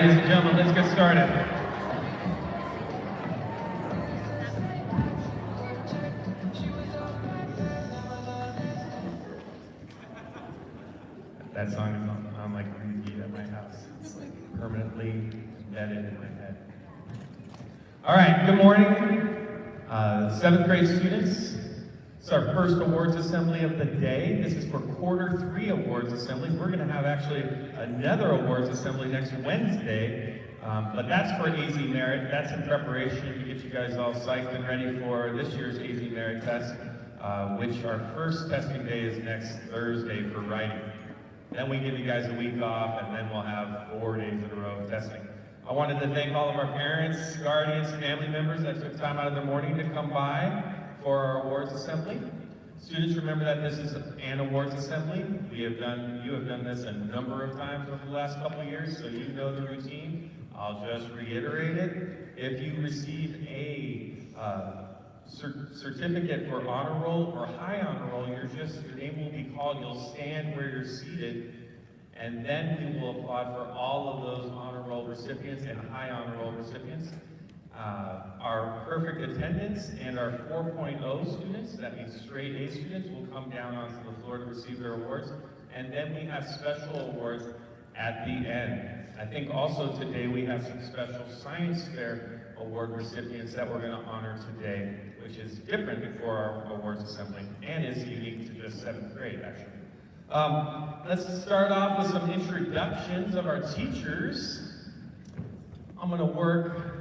ladies and gentlemen, let's get started. That song is on like repeat at my house. It's like permanently embedded in my head. All right, good morning. 7th grade students. It's our first awards assembly of the day. This is for quarter 3 awards assemblies. We're going to have actually another awards assembly next Wednesday, but that's for AZ Merit. That's in preparation to get you guys all psyched and ready for this year's AZ Merit test, which our first testing day is next Thursday for writing. Then we give you guys a week off, and then we'll have 4 days in a row of testing. I wanted to thank all of our parents, guardians, family members that took time out of their morning to come by for our awards assembly. Students, remember that this is an awards assembly. You have done this a number of times over the last couple of years, so you know the routine. I'll just reiterate it. If you receive a certificate for honor roll or high honor roll, your name will be called. You'll stand where you're seated, and then we will applaud for all of those honor roll recipients and high honor roll recipients. Our perfect attendance and our 4.0 students, that means straight A students, will come down onto the floor to receive their awards. And then we have special awards at the end. I think also today we have some special science fair award recipients that we're going to honor today, which is different for our awards assembly and is unique to just 7th grade, actually. Let's start off with some introductions of our teachers. I'm going to work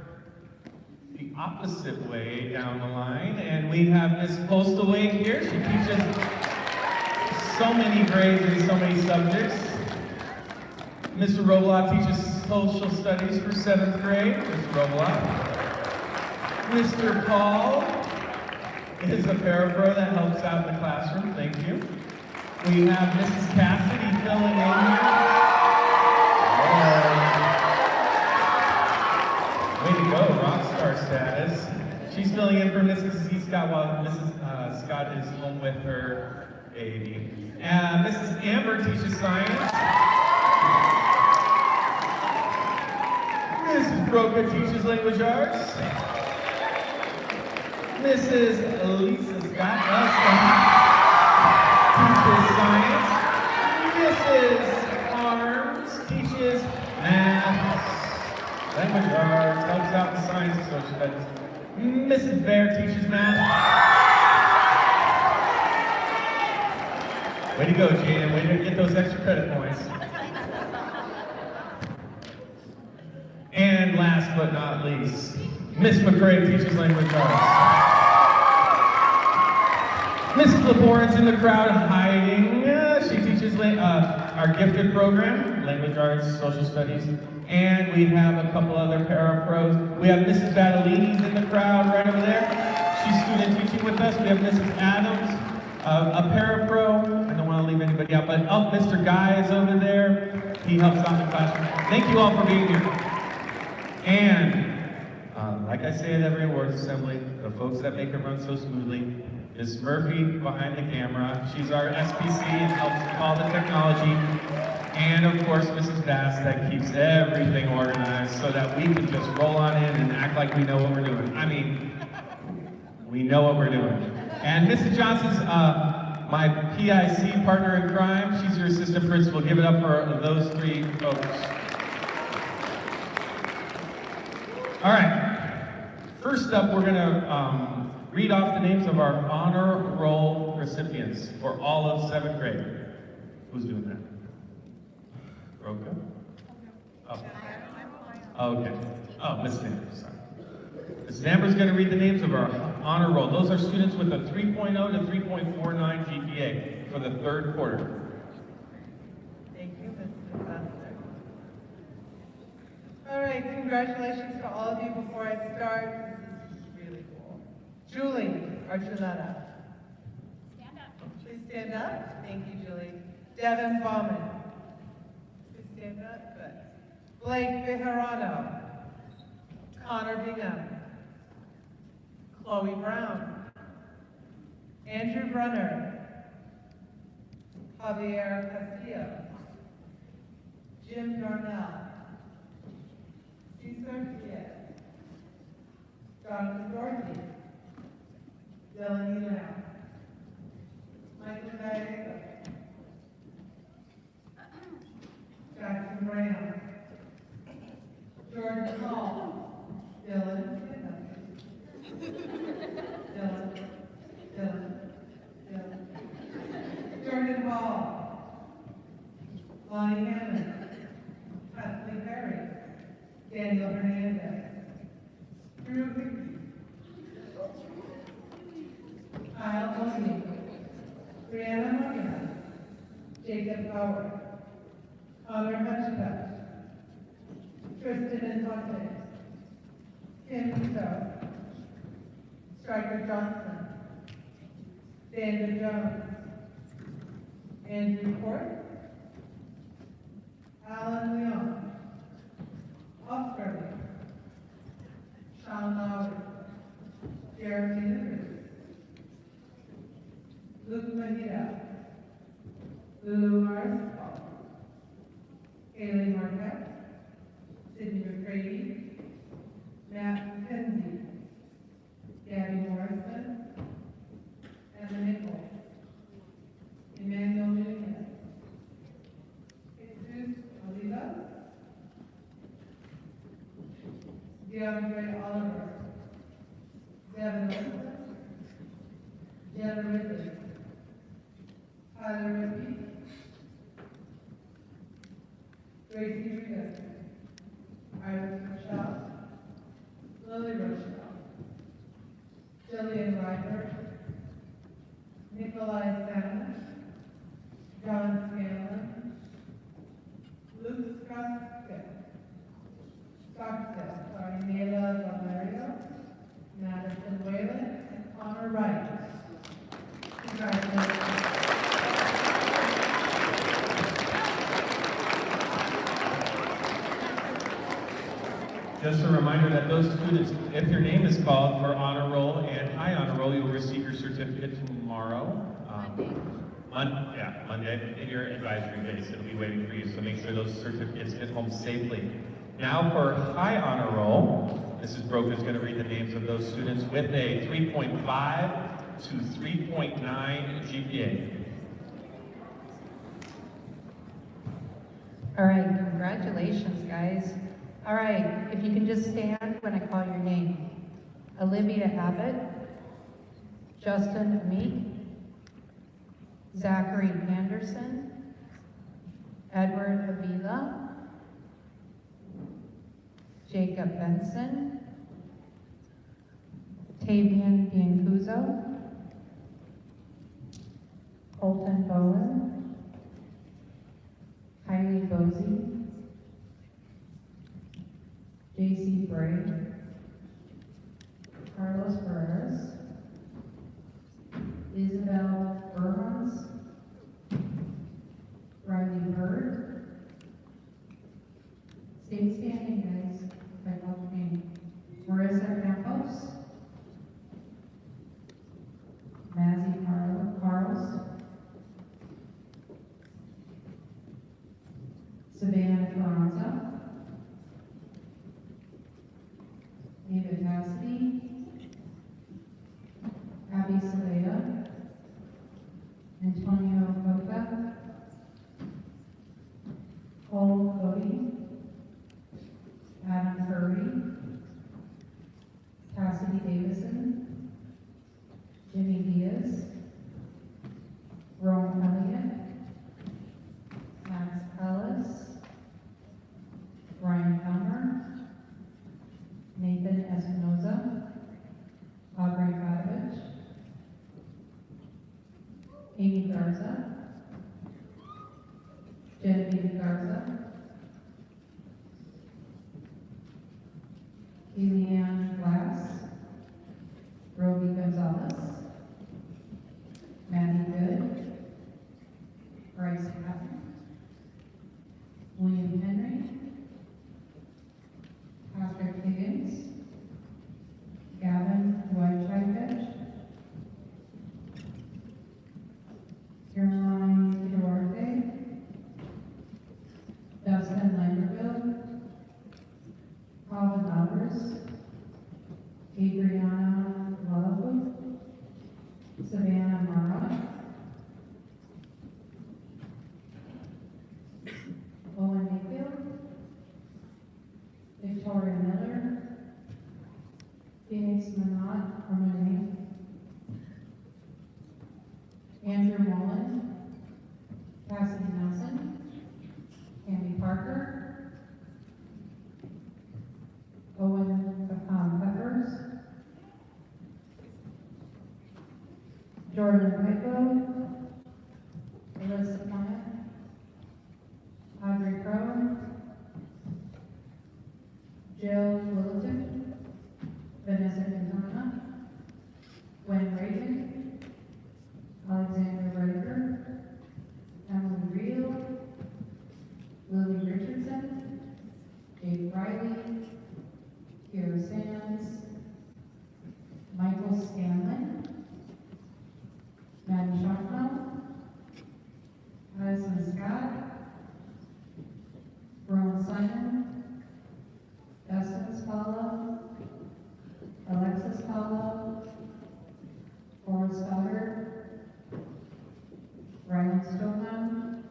the opposite way down the line, and we have Miss Postaway here. She teaches so many grades and so many subjects. Mr. Roblox teaches social studies for 7th grade. Mr. Roblox. Mr. Paul is a parapro that helps out in the classroom. Thank you. We have Mrs. Cassidy filling in here. Way to go, rock star status. She's filling in for Mrs. Z. Scott while Mrs. Scott is home with her baby. Mrs. Amber teaches science. Mrs. Broca teaches language arts. Mrs. Lisa Scott teaches science. Mrs. Arms teaches math, language arts, helps out in science and social studies. Mrs. Bear teaches math. Way to go, Jaden. Way to get those extra credit points. And last but not least, Miss McCrae teaches language arts. Mrs. Laporte's in the crowd hiding. She teaches our gifted program, language arts, social studies, and we have a couple other para-pros. We have Mrs. Badalini's in the crowd right over there. She's student teaching with us. We have Mrs. Adams, a para-pro. I don't want to leave anybody out, but Mr. Guy is over there. He helps out in the classroom. Thank you all for being here. And like I say at every awards assembly, the folks that make it run so smoothly, Ms. Murphy behind the camera. She's our SPC and helps with all the technology. And of course, Mrs. Bass that keeps everything organized so that we can just roll on in and act like we know what we're doing. I mean, we know what we're doing. And Mrs. Johnson's my PIC partner in crime. She's your assistant principal. Give it up for those 3 folks. All right. First up, we're going to read off the names of our honor roll recipients for all of 7th grade. Who's doing that? Roka? Oh. Okay. Oh, Miss Amber, sorry. Miss Amber's going to read the names of our honor roll. Those are students with a 3.0 to 3.49 GPA for the 3rd quarter. Thank you, Mr. Pastor. All right, congratulations to all of you. Before I start, this is really cool. Julie Archuleta. Stand up. Please stand up. Thank you, Julie. Devin Bauman. Please stand up. Good. Blake Bejarano. Connor Bingham. Chloe Brown. Andrew Brunner. Javier Castillo. Jim Darnell. Yusuf Diaz. Jonathan Dorothy. Dylan Lamb. Michael Gallego. Jackson Brown. Jordan Hall. Dylan. Dylan. Jordan Hall. Lonnie Hammond. Presley Perry. Daniel Hernandez. Drew Hickey. Kyle Mooney. Brianna Moya. Jacob Howard. Connor Hutchins. Tristan Infante. Tim Ito. Striker Johnson. Sandra Jones. Andrew Court. Alan Leon. Oscar. Sean Lowry. Jeremy Rivers. Luke Mahida. Lulu Mariscal. Haley Marquette. Sydney McCready. Matt McKenzie. Gabby Morrison. Emma Nichols. Emmanuel Nunez. Jesus Oliva. DeAndre Oliver. Devin Olson. Jenna Ridley. Tyler Rippey. Gracie Rita. Iris Rochelle. Lily Rochelle. Jillian Reinhardt. Nikolai Sanders. John Scanlon. Luke Nayla Valerio. Madison Whalen. And Connor Wright. Congratulations. Just a reminder that those students, if your name is called for honor roll and high honor roll, you'll receive your certificate tomorrow. Monday in your advisory base. It'll be waiting for you, so make sure those certificates get home safely. Now for high honor roll, Mrs. Broker is going to read the names of those students with a 3.5 to 3.9 GPA. All right, congratulations, guys. All right, if you can just stand when I call your name. Olivia Abbott, Justin Meek, Zachary Anderson, Edward Avila, Jacob Benson, Tavian Biancuzo, Colton Bowen, Kylie Bosey, J.C. Bray, Carlos Perez, Isabel Burmans, Riley Bird, stay standing, guys, if I call your name. Marissa Campos, Mazzy Carlos, Savannah Carranza, David Cassidy, Abby Salea, Antonio Coca, Cole Cody, Adam Curry, Cassidy Davison, Jimmy Diaz, Rome Elliott, Max Ellis, Ryan Helmer, Nathan Espinoza, Aubrey Kadovich, Amy Garza, Genevieve Garza, Eliane Glass, Roby Gonzalez, Maddie Good, Bryce Patton, William Henry, Patrick Higgins, Gavin Whitechivich, Caroline Duarte, Savannah Mara, Owen Mayfield, Victoria Miller, Phoenix Minot, or Monet, Andrew Mullen, Cassidy Nelson, Tammy Parker, Owen Peppers, Jordan Pico, Alyssa Plante, Audrey Crowe, Jill Littleton, Vanessa Quintana, Gwen Reagan, Alexander Riker, Emily Reel, Lily Richardson, Dave Riley, Kira Sands, Michael Scanlon, Maddie Schocknell, Madison Scott, Ron Simon, Dustin Scala, Alexis Scala, Forrest Stoddard, Ryan Stone,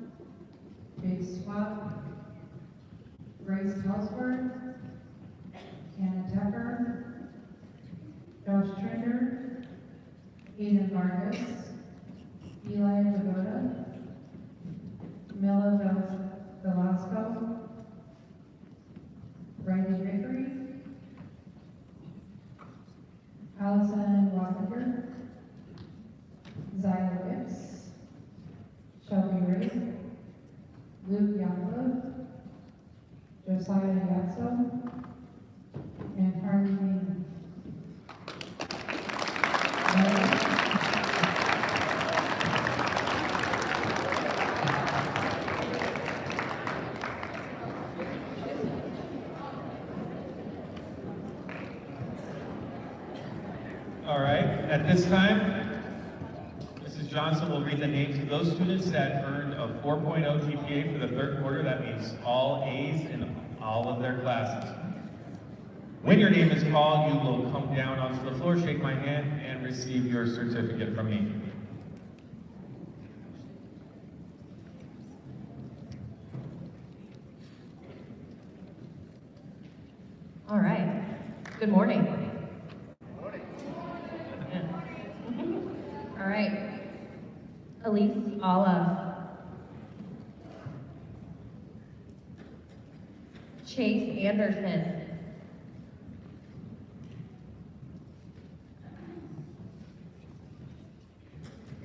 Jake Swap, Grace Houseworth, Anna Tucker, Josh Trinder, Eden Vargas, Eli Pagoda, Mila Velasco, Riley Vickery, Allison Walker, Zyla Wicks, Shelby Ray, Luke Yakla, Josiah Yatso, and Harvey Newman. All right, at this time, Mrs. Johnson will read the names of those students that earned a 4.0 GPA for the third quarter. That means all A's in all of their classes. When your name is called, you will come down onto the floor, shake my hand, and receive your certificate from me. All right. Good morning. All right. Elise Alla. Chase Anderson.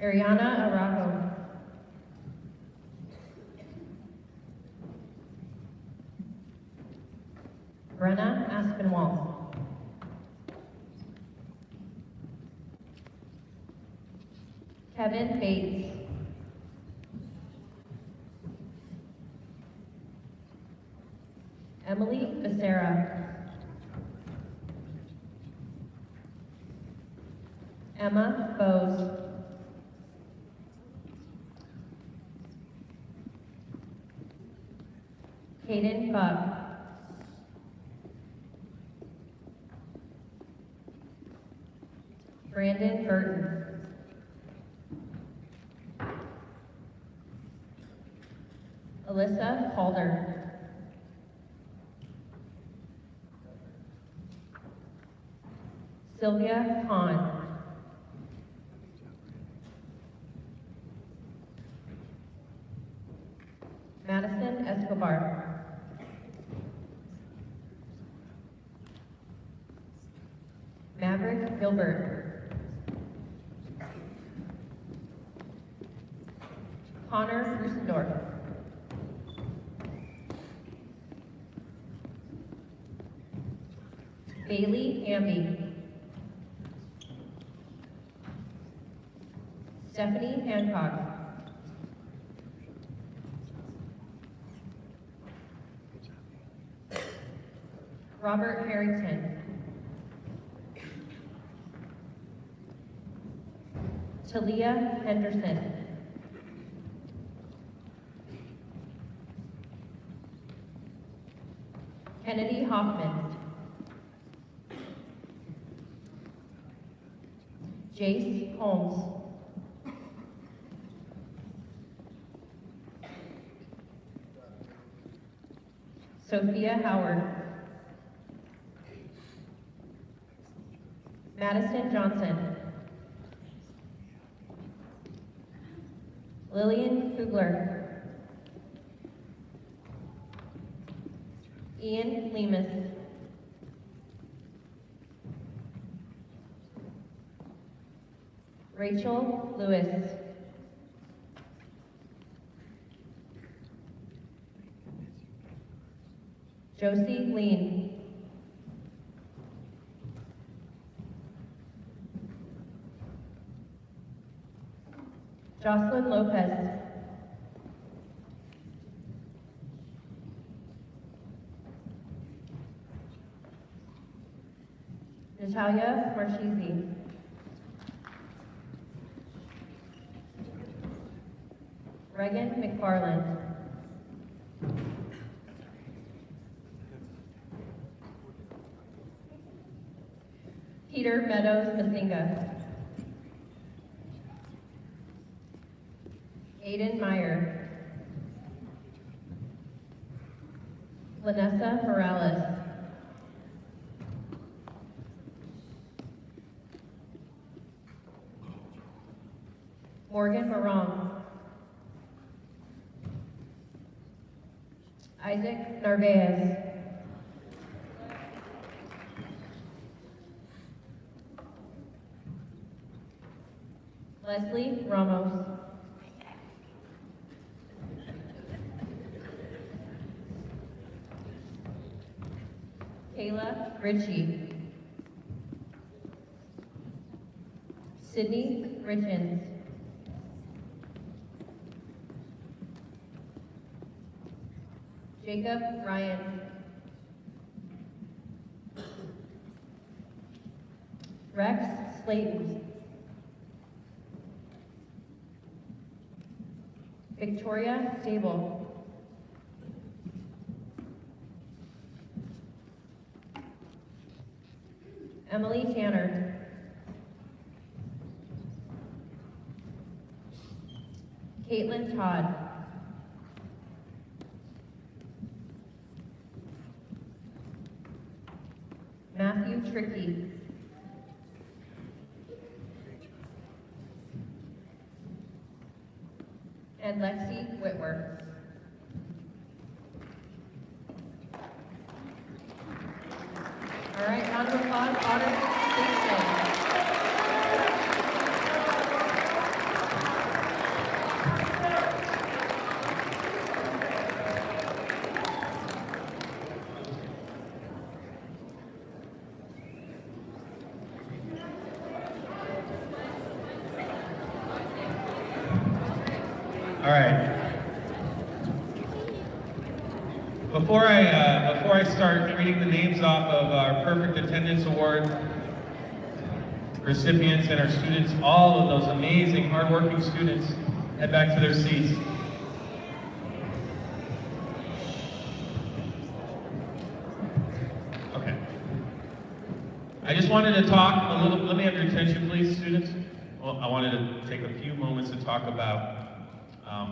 Ariana Arajo. Brenna Aspinwall. Kevin Bates. Emily Becerra. Emma Bose. Hayden Buck. Brandon Burton. Alyssa Calder. Sylvia Hahn. Madison Escobar. Maverick Gilbert. Connor Rusendorf. Bailey Amby. Stephanie Hancock. Robert Harrington. Talia Henderson. Kennedy Hoffman. Jace Holmes. Sophia Howard. Madison Johnson. Lillian Kugler. Ian Lemus. Rachel Lewis. Josie Lean. Jocelyn Lopez. Natalia Marchese. Reagan McFarland. Peter Meadows Masinga. Aiden Meyer. Vanessa Morales. Morgan Marong. Isaac Narvaez. Leslie Ramos. Kayla Ritchie. Sydney Richens. Jacob Ryan. Rex Slayton. Victoria Stable. Emily Tanner. Caitlin Todd. Matthew Trickey. And Lexi Whitworth. All right, round of applause, honors, please stand. All right. Before I start reading the names off of our Perfect Attendance Award recipients and our students, all of those amazing, hardworking students, head back to their seats. Okay. I just wanted to talk a little, let me have your attention please, students. Well, I wanted to take a few moments to talk about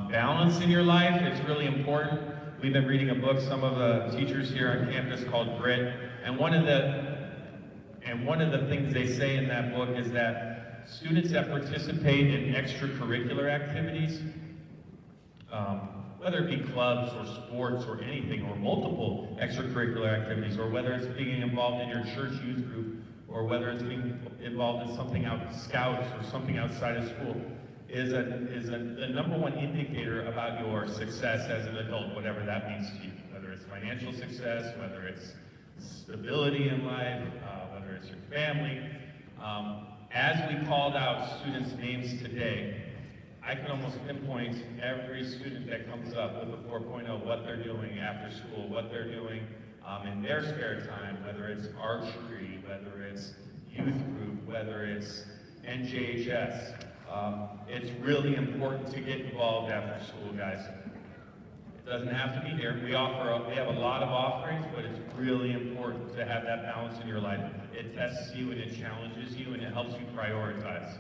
balance in your life. It's really important. We've been reading a book, some of the teachers here on campus, called Grit, and one of the things they say in that book is that students that participate in extracurricular activities, whether it be clubs or sports or anything, or multiple extracurricular activities, or whether it's being involved in your church youth group, or whether it's being involved in something out, scouts or something outside of school, is the number one indicator about your success as an adult, whatever that means to you. Whether it's financial success, whether it's stability in life, whether it's your family. As we called out students' names today, I can almost pinpoint every student that comes up with a 4.0, what they're doing after school, what they're doing in their spare time, whether it's archery, whether it's youth group, whether it's NJHS. It's really important to get involved after school, guys. It doesn't have to be here. We have a lot of offerings, but it's really important to have that balance in your life. It tests you and it challenges you and it helps you prioritize.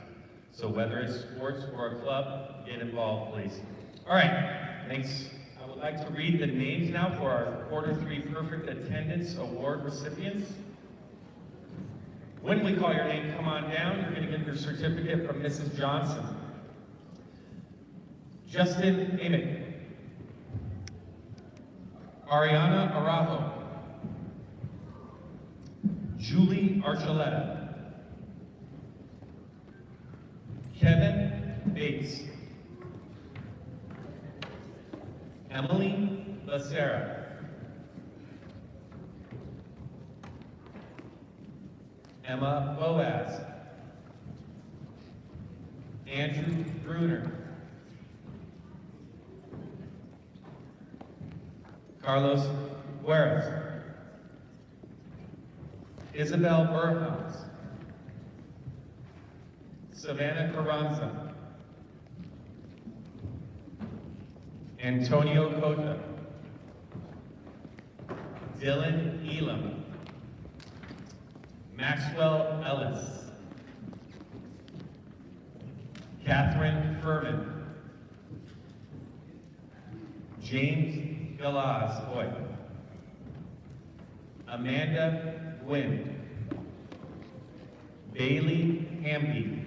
So whether it's sports or a club, get involved, please. All right, thanks. I would like to read the names now for our Quarter 3 Perfect Attendance Award recipients. When we call your name, come on down. You're going to get your certificate from Mrs. Johnson. Justin Amick. Ariana Araujo. Julie Archuleta. Kevin Bates. Emily Becerra. Emma Boaz. Andrew Bruner. Carlos Guerres. Isabel Burhouse. Savannah Carranza. Antonio Cota. Dylan Elam. Maxwell Ellis. Catherine Furman. James Galaz Hoyt. Amanda Gwynn. Bailey Hamby.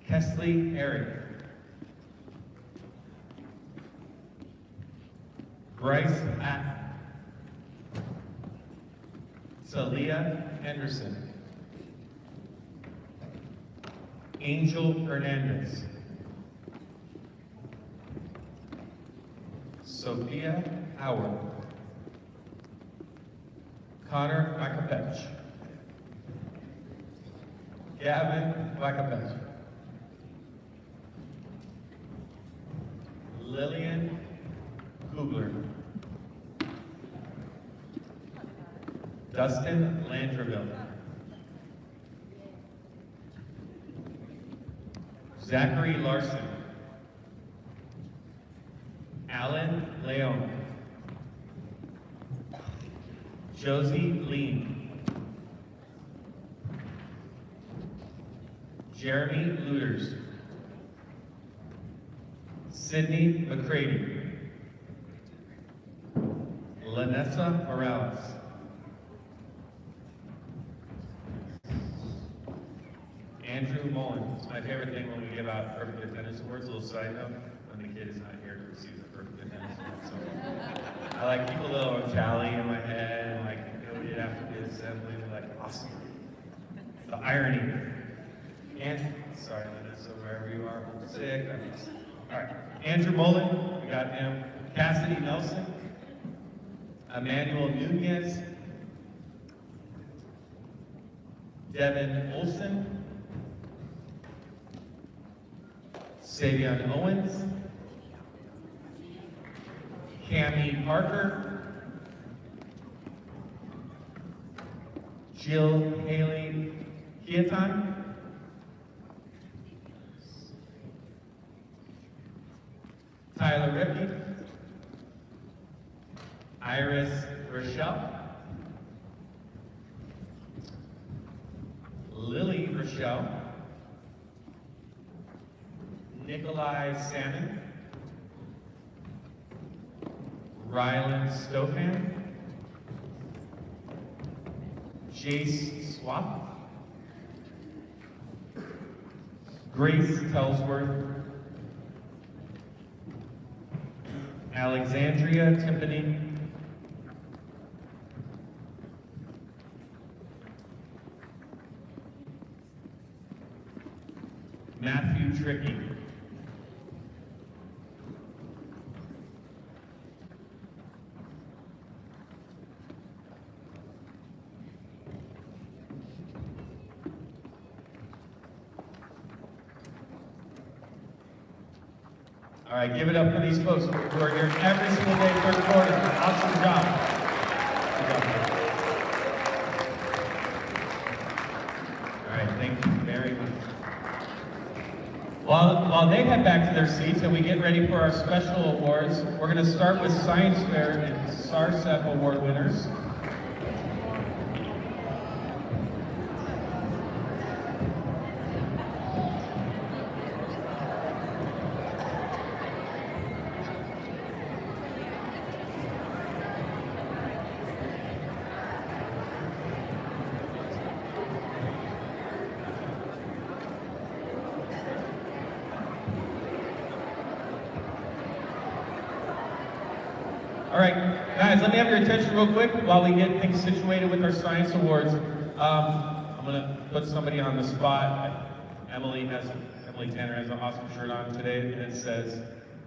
Kesley Eric. Bryce Ack. Celia Henderson. Angel Hernandez. Sophia Howard. Connor Makapech. Gavin Makapech. Lillian Kugler. Dustin Landreville. Zachary Larson. Alan Leon. Josie Lean. Jeremy Luters. Sydney McCready. Lanessa Morales. Andrew Mullen. It's my favorite thing when we give out perfect attendance awards. A little side note, when the kid is not here to receive the perfect attendance award. So I like keep a little tally in my head and like go get after the assembly and like awesome. The irony. And sorry, Vanessa, wherever you are, I'm sick. All right. Andrew Mullen, we got him. Cassidy Nelson. Emmanuel Nunez. Devin Olson. Savion Owens. Cami Parker. Jill Haley Kiatan. Tyler Rippey. Iris Rochelle. Lily Rochelle. Nikolai Salmon. Rylan Stofan. Jace Swap. Grace Telsworth. Alexandria Timpany. Matthew Tricky. All right, give it up for these folks who are here every single day, third quarter. Awesome job. Good job, man. All right, thank you very much. While they head back to their seats and we get ready for our special awards, we're going to start with Science Fair and SARSEP award winners. All right, guys, let me have your attention real quick while we get things situated with our science awards. I'm gonna put somebody on the spot. Emily Tanner has an awesome shirt on today, and it says,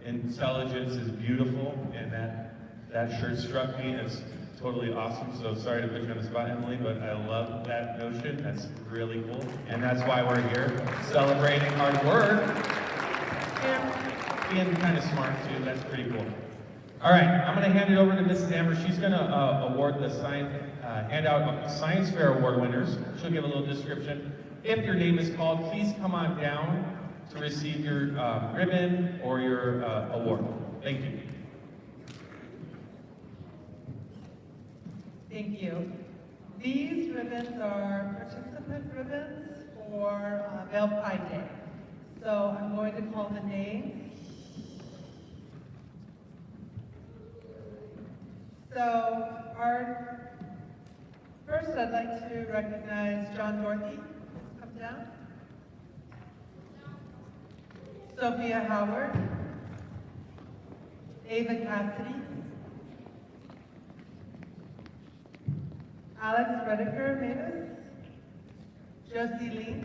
"Intelligence is beautiful," and that shirt struck me as totally awesome. So sorry to put you on the spot, Emily, but I love that notion. That's really cool, and that's why we're here, celebrating hard work and being kind of smart too. That's pretty cool. All right, I'm going to hand it over to Mrs. Amber. She's going to award the hand out Science Fair Award winners. She'll give a little description. If your name is called, please come on down to receive your ribbon or your award. Thank you. Thank you. These ribbons are participant ribbons for Bell Pride Day. So I'm going to call the names. So first I'd like to recognize John Dorothy. Please come down. Sophia Howard. Ava Cassidy. Alex Redeker Mavis. Josie Lee.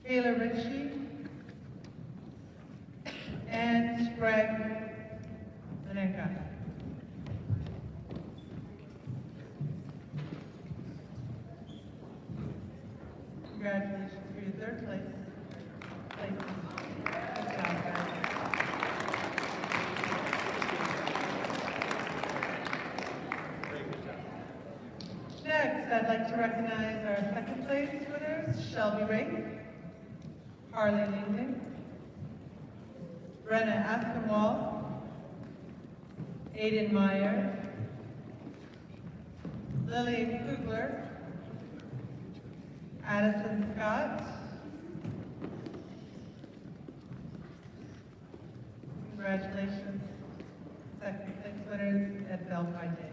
Kayla Ritchie. And Greg Zanenka. Congratulations for your third place. Good job, guys. Next, I'd like to recognize our second place winners, Shelby Rake, Harley Lincoln, Brenna Aspinwall, Aiden Meyer, Lily Kugler, Addison Scott. Congratulations, second place winners at Bell Pride Day.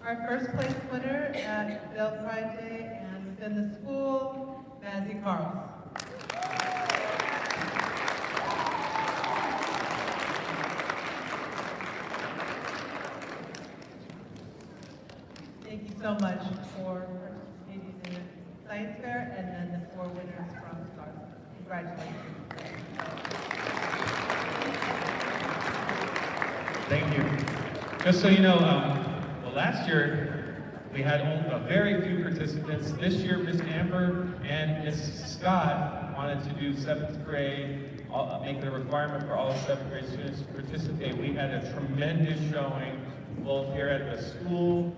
Our first place winner at Bell Pride Day and within the school, Mazzy Carls. Thank you so much for participating in the science fair and then the 4 winners from STARS. Congratulations. Thank you. Just so you know, last year we had very few participants. This year, Miss Amber and Miss Scott wanted to do 7th grade, make it a requirement for all 7th grade students to participate. We had a tremendous showing, both here at the school,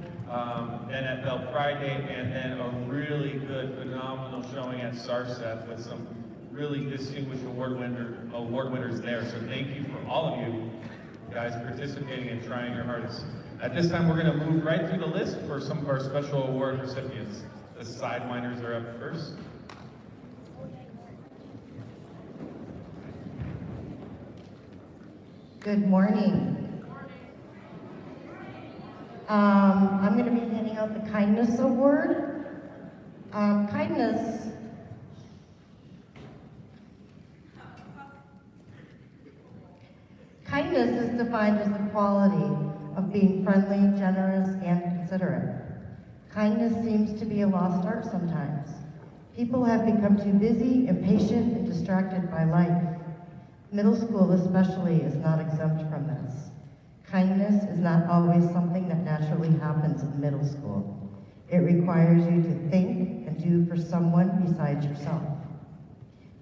then at Bell Pride Day, and then a really good, phenomenal showing at SARSEF with some really distinguished award winners there. So thank you for all of you guys participating and trying your hardest. At this time, we're going to move right through the list for some of our special award recipients. The Sidewinders are up first. Good morning. I'm going to be handing out the Kindness Award. Kindness is defined as the quality of being friendly, generous, and considerate. Kindness seems to be a lost art sometimes. People have become too busy, impatient, and distracted by life. Middle school especially is not exempt from this. Kindness is not always something that naturally happens in middle school. It requires you to think and do for someone besides yourself.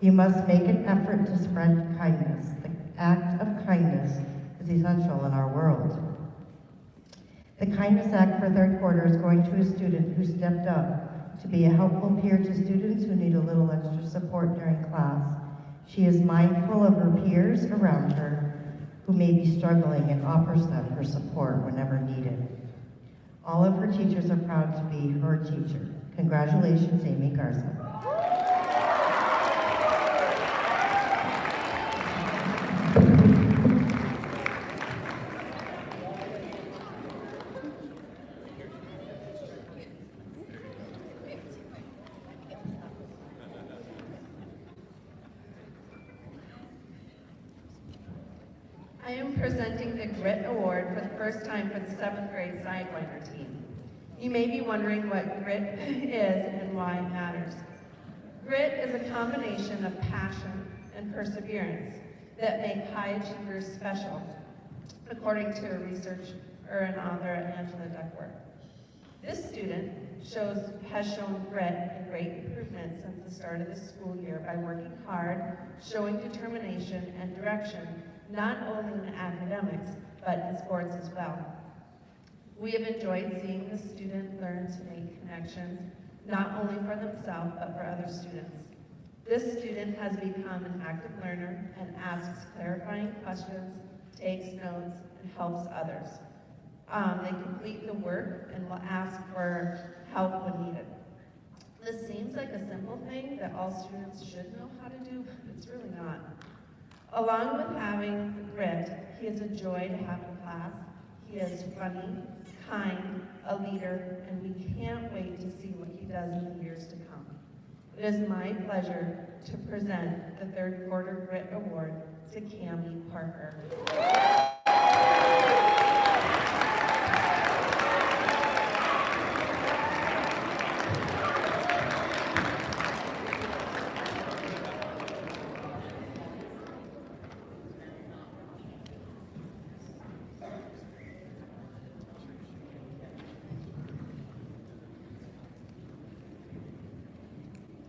You must make an effort to spread kindness. The act of kindness is essential in our world. The Kindness Act for third quarter is going to a student who stepped up to be a helpful peer to students who need a little extra support during class. She is mindful of her peers around her who may be struggling and offers them her support whenever needed. All of her teachers are proud to be her teacher. Congratulations, Amy Garza. I am presenting the Grit Award for the first time for the 7th grade Sidewinder team. You may be wondering what grit is and why it matters. Grit is a combination of passion and perseverance that make high achievers special, according to a researcher and author Angela Duckworth. This student has shown grit and great improvement since the start of the school year by working hard, showing determination and direction, not only in academics, but in sports as well. We have enjoyed seeing the student learn to make connections, not only for themselves, but for other students. This student has become an active learner and asks clarifying questions, takes notes, and helps others. They complete the work and will ask for help when needed. This seems like a simple thing that all students should know how to do, but it's really not. Along with having grit, he is a joy to have in class. He is funny, kind, a leader, and we can't wait to see what he does in the years to come. It is my pleasure to present the 3rd Quarter Grit Award to Cammie Parker.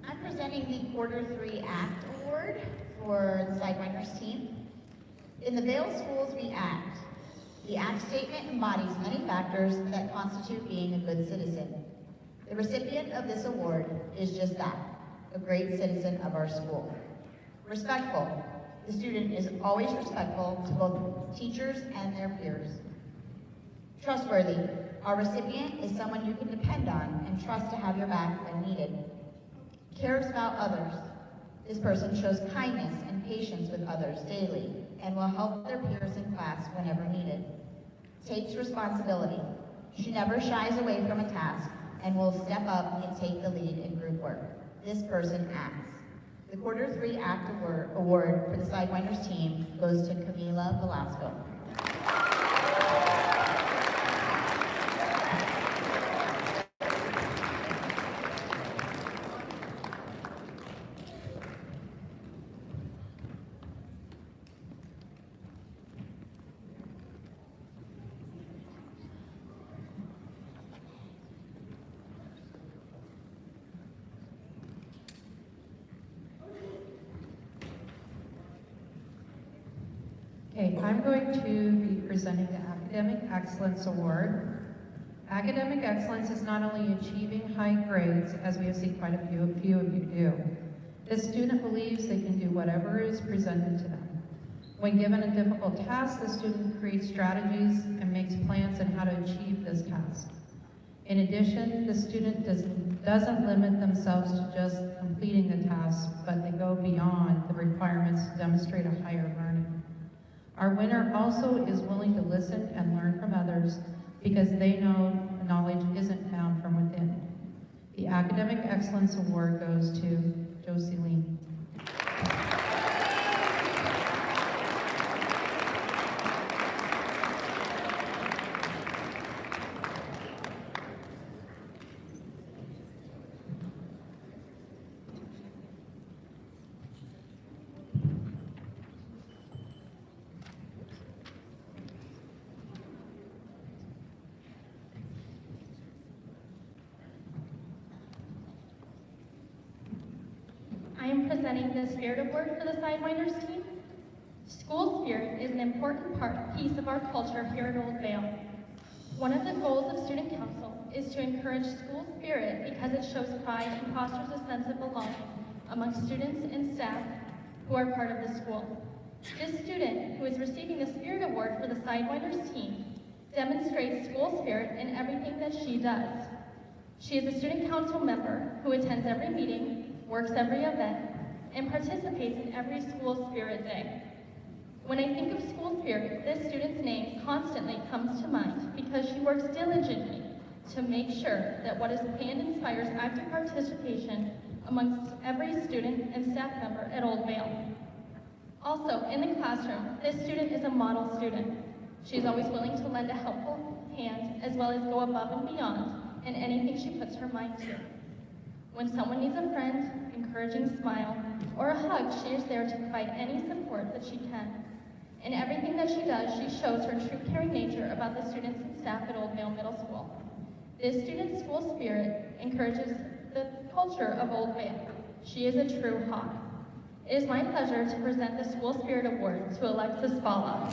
I'm presenting the Quarter 3 ACT Award for the Sidewinders team. In the Vail schools, we act. The ACT statement embodies many factors that constitute being a good citizen. The recipient of this award is just that, a great citizen of our school. Respectful. The student is always respectful to both teachers and their peers. Trustworthy. Our recipient is someone you can depend on and trust to have your back when needed. Cares about others. This person shows kindness and patience with others daily and will help their peers in class whenever needed. Takes responsibility. She never shies away from a task and will step up and take the lead in group work. This person acts. The Quarter 3 ACT Award for the Sidewinders team goes to Camila Velasco. Okay, I'm going to be presenting the Academic Excellence Award. Academic excellence is not only achieving high grades, as we have seen quite a few of you do. The student believes they can do whatever is presented to them. When given a difficult task, the student creates strategies and makes plans on how to achieve this task. In addition, the student doesn't limit themselves to just completing the task, but they go beyond the requirements to demonstrate a higher learning. Our winner also is willing to listen and learn from others because they know knowledge isn't found from within. The Academic Excellence Award goes to Josie Lean. I am presenting the Spirit Award for the Sidewinders team. School spirit is an important piece of our culture here at Old Vail. One of the goals of Student Council is to encourage school spirit because it shows pride and fosters a sense of belonging among students and staff who are part of the school. This student, who is receiving the Spirit Award for the Sidewinders team, demonstrates school spirit in everything that she does. She is a Student Council member who attends every meeting, works every event, and participates in every School Spirit Day. When I think of school spirit, this student's name constantly comes to mind because she works diligently to make sure that what is planned inspires active participation amongst every student and staff member at Old Vail. Also, in the classroom, this student is a model student. She is always willing to lend a helpful hand as well as go above and beyond in anything she puts her mind to. When someone needs a friend, encouraging smile, or a hug, she is there to provide any support that she can. In everything that she does, she shows her true caring nature about the students and staff at Old Vale Middle School. This student's school spirit encourages the culture of Old Vale. She is a true hawk. It is my pleasure to present the School Spirit Award to Alexis Bala.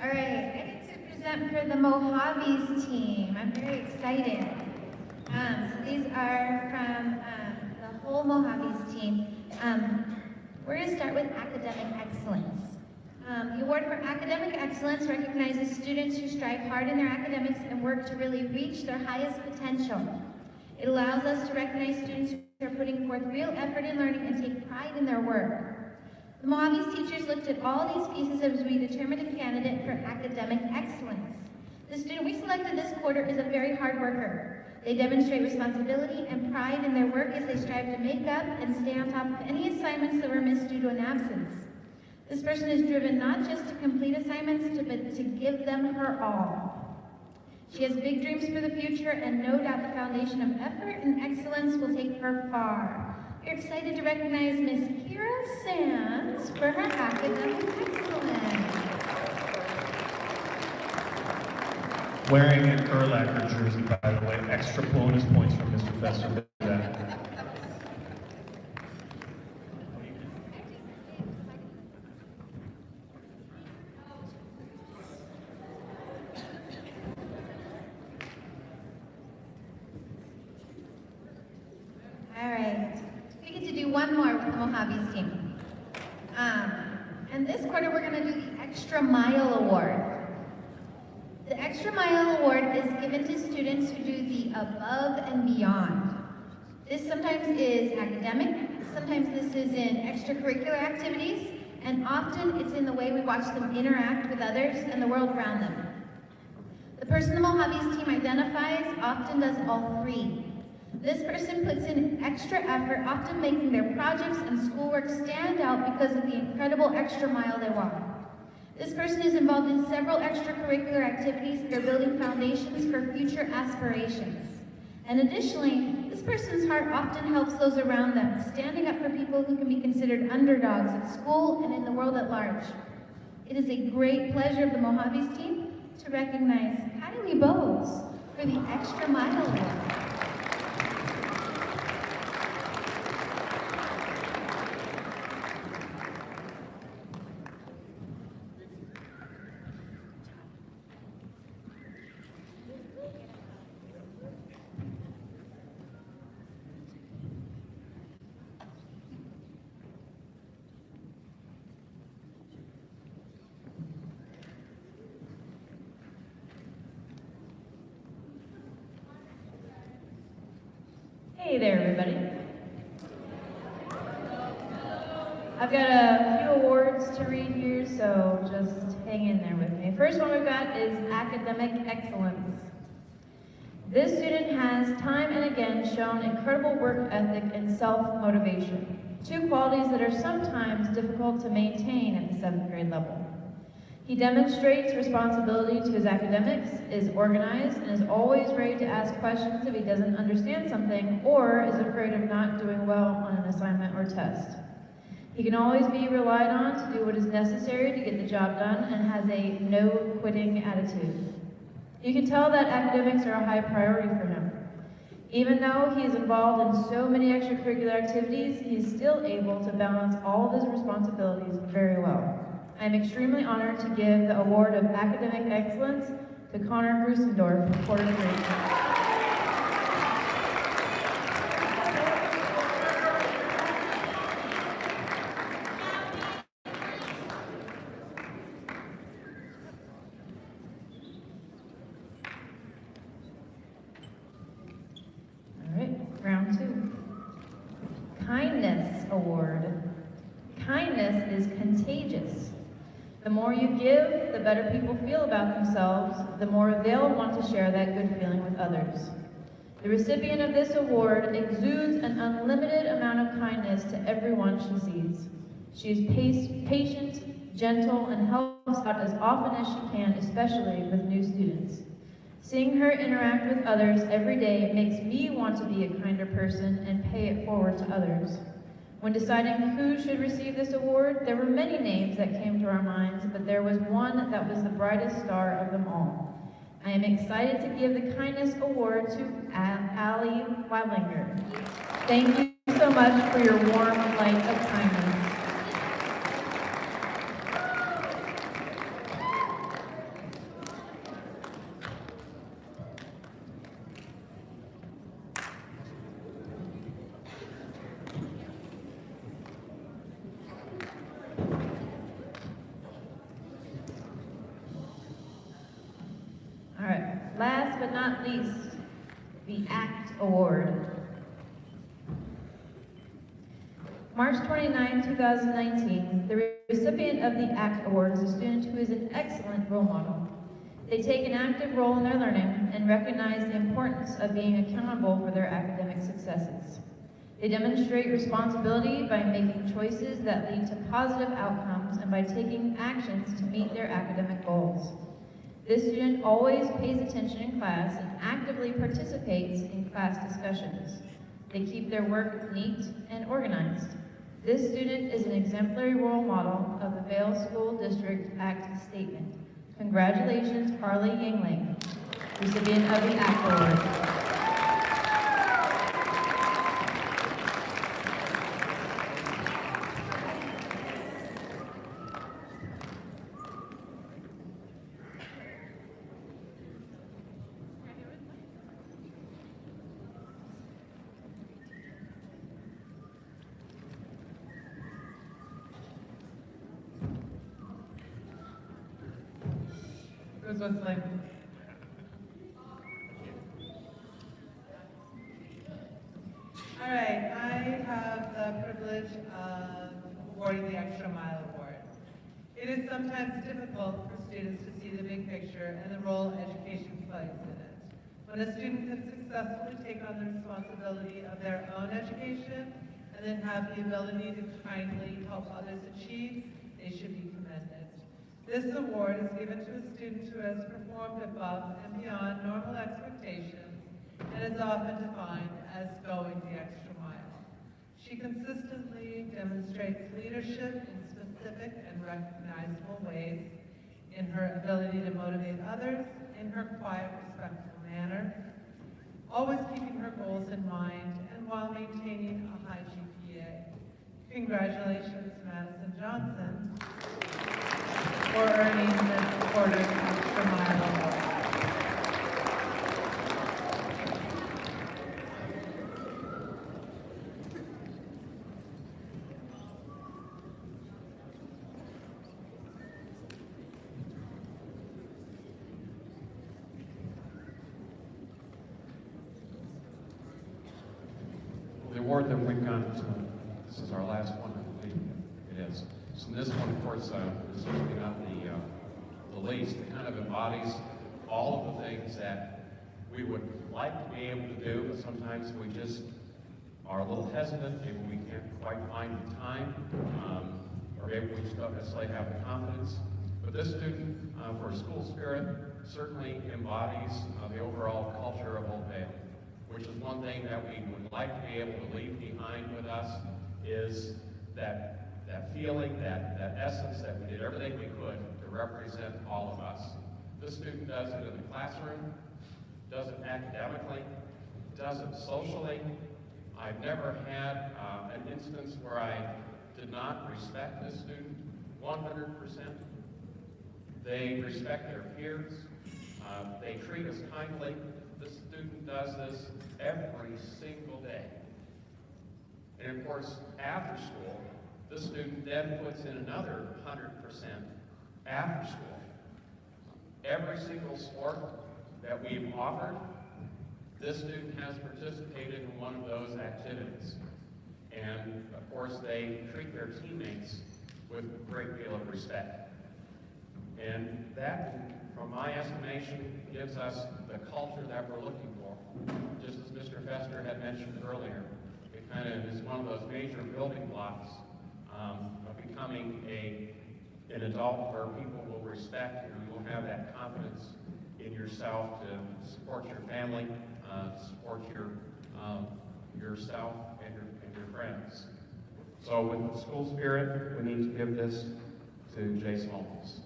All right, I get to present for the Mojaves team. I'm very excited. So these are from the whole Mojaves team. We're going to start with academic excellence. The award for academic excellence recognizes students who strive hard in their academics and work to really reach their highest potential. It allows us to recognize students who are putting forth real effort in learning and take pride in their work. The Mojaves teachers looked at all these pieces as we determined a candidate for academic excellence. The student we selected this quarter is a very hard worker. They demonstrate responsibility and pride in their work as they strive to make up and stay on top of any assignments that were missed due to an absence. This person is driven not just to complete assignments, but to give them her all. She has big dreams for the future, and no doubt the foundation of effort and excellence will take her far. We're excited to recognize Ms. Kira Sands for her academic excellence. Wearing a Urlacher jersey, by the way, extra bonus points from Mr. Fester for that. All right, we get to do one more with the Mojaves team. And this quarter we're going to do the Extra Mile Award. The Extra Mile Award is given to students who do the above and beyond. This sometimes is academic, sometimes this is in extracurricular activities, and often it's in the way we watch them interact with others and the world around them. The person the Mojaves team identifies often does all three. This person puts in extra effort, often making their projects and schoolwork stand out because of the incredible extra mile they walk. This person is involved in several extracurricular activities that are building foundations for future aspirations. And additionally, this person's heart often helps those around them, standing up for people who can be considered underdogs at school and in the world at large. It is a great pleasure of the Mojaves team to recognize Kylie Bowes for the Extra Mile Award. Hey there, everybody. I've got a few awards to read here, so just hang in there with me. First one we've got is academic excellence. This student has time and again shown incredible work ethic and self-motivation, two qualities that are sometimes difficult to maintain at the 7th grade level. He demonstrates responsibility to his academics, is organized, and is always ready to ask questions if he doesn't understand something or is afraid of not doing well on an assignment or test. He can always be relied on to do what is necessary to get the job done and has a no-quitting attitude. You can tell that academics are a high priority for him. Even though he is involved in so many extracurricular activities, he is still able to balance all of his responsibilities very well. I am extremely honored to give the Award of Academic Excellence to Connor Grusendorf from Quarter 3. All right, round 2. Kindness Award. Kindness is contagious. The more you give, the better people feel about themselves, the more they'll want to share that good feeling with others. The recipient of this award exudes an unlimited amount of kindness to everyone she sees. She is patient, gentle, and helps out as often as she can, especially with new students. Seeing her interact with others every day makes me want to be a kinder person and pay it forward to others. When deciding who should receive this award, there were many names that came to our minds, but there was one that was the brightest star of them all. I am excited to give the Kindness Award to Allie Weilinger. Thank you so much for your warm light of kindness. All right, last but not least, the ACT Award. March 29, 2019, the recipient of the ACT Award is a student who is an excellent role model. They take an active role in their learning and recognize the importance of being accountable for their academic successes. They demonstrate responsibility by making choices that lead to positive outcomes and by taking actions to meet their academic goals. This student always pays attention in class and actively participates in class discussions. They keep their work neat and organized. This student is an exemplary role model of the Vail School District ACT statement. Congratulations, Harley Yingling, recipient of the ACT Award. Who's whistling? All right, I have the privilege of awarding the Extra Mile Award. It is sometimes difficult for students to see the big picture and the role education plays in it. When a student can successfully take on the responsibility of their own education and then have the ability to kindly help others achieve, they should be commended. This award is given to a student who has performed above and beyond normal expectations and is often defined as going the extra mile. She consistently demonstrates leadership in specific and recognizable ways, in her ability to motivate others, in her quiet, respectful manner, always keeping her goals in mind, and while maintaining a high GPA. Congratulations, Madison Johnson, for earning the Quarter Extra Mile Award. The award that we've got, this is our last one, I believe it is. So this one, of course, is certainly not the least. It kind of embodies all of the things that we would like to be able to do, but sometimes we just are a little hesitant. Maybe we can't quite find the time, or maybe we just don't necessarily have the confidence. But this student, for school spirit, certainly embodies the overall culture of Old Vail, which is one thing that we would like to be able to leave behind with us, is that feeling, that essence that we did everything we could to represent all of us. This student does it in the classroom, does it academically, does it socially. I've never had an instance where I did not respect this student 100%. They respect their peers. They treat us kindly. The student does this every single day. And of course, after school, the student then puts in another 100% after school. Every single sport that we've offered, this student has participated in one of those activities. And of course, they treat their teammates with a great deal of respect. And that, from my estimation, gives us the culture that we're looking for. Just as Mr. Fester had mentioned earlier, it kind of is one of those major building blocks of becoming an adult where people will respect you. You will have that confidence in yourself to support your family, support yourself and your friends. So with the school spirit, we need to give this to Jay Smoltz.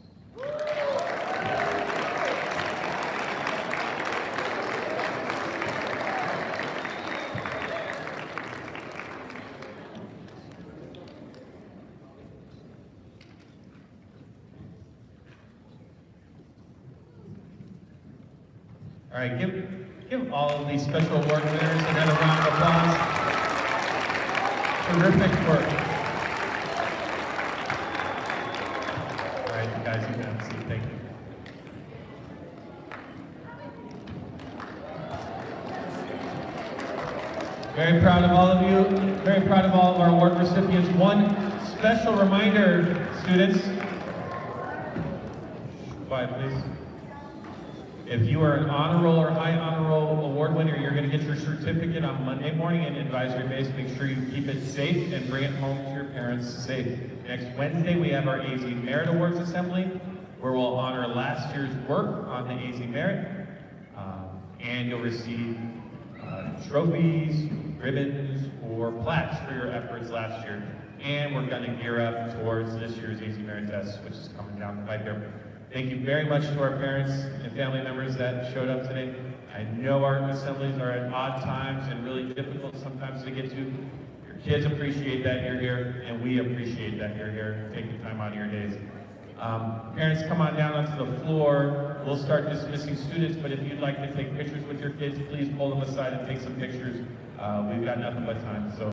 All right, give all of these special award winners another round of applause. Terrific work. All right, you guys, you can have a seat. Thank you. Very proud of all of you. Very proud of all of our award recipients. One special reminder, students. Quiet, please. If you are an honor roll or high honor roll award winner, you're going to get your certificate on Monday morning in advisory base. Make sure you keep it safe and bring it home to your parents safe. Next Wednesday, we have our AZ Merit Awards Assembly, where we'll honor last year's work on the AZ Merit. And you'll receive trophies, ribbons, or plaques for your efforts last year. And we're going to gear up towards this year's AZ Merit Test, which is coming down the pipe here. Thank you very much to our parents and family members that showed up today. I know our assemblies are at odd times and really difficult sometimes to get to. Your kids appreciate that you're here, and we appreciate that you're here. Take the time out of your days. Parents, come on down onto the floor. We'll start dismissing students, but if you'd like to take pictures with your kids, please pull them aside and take some pictures. We've got nothing but time. So.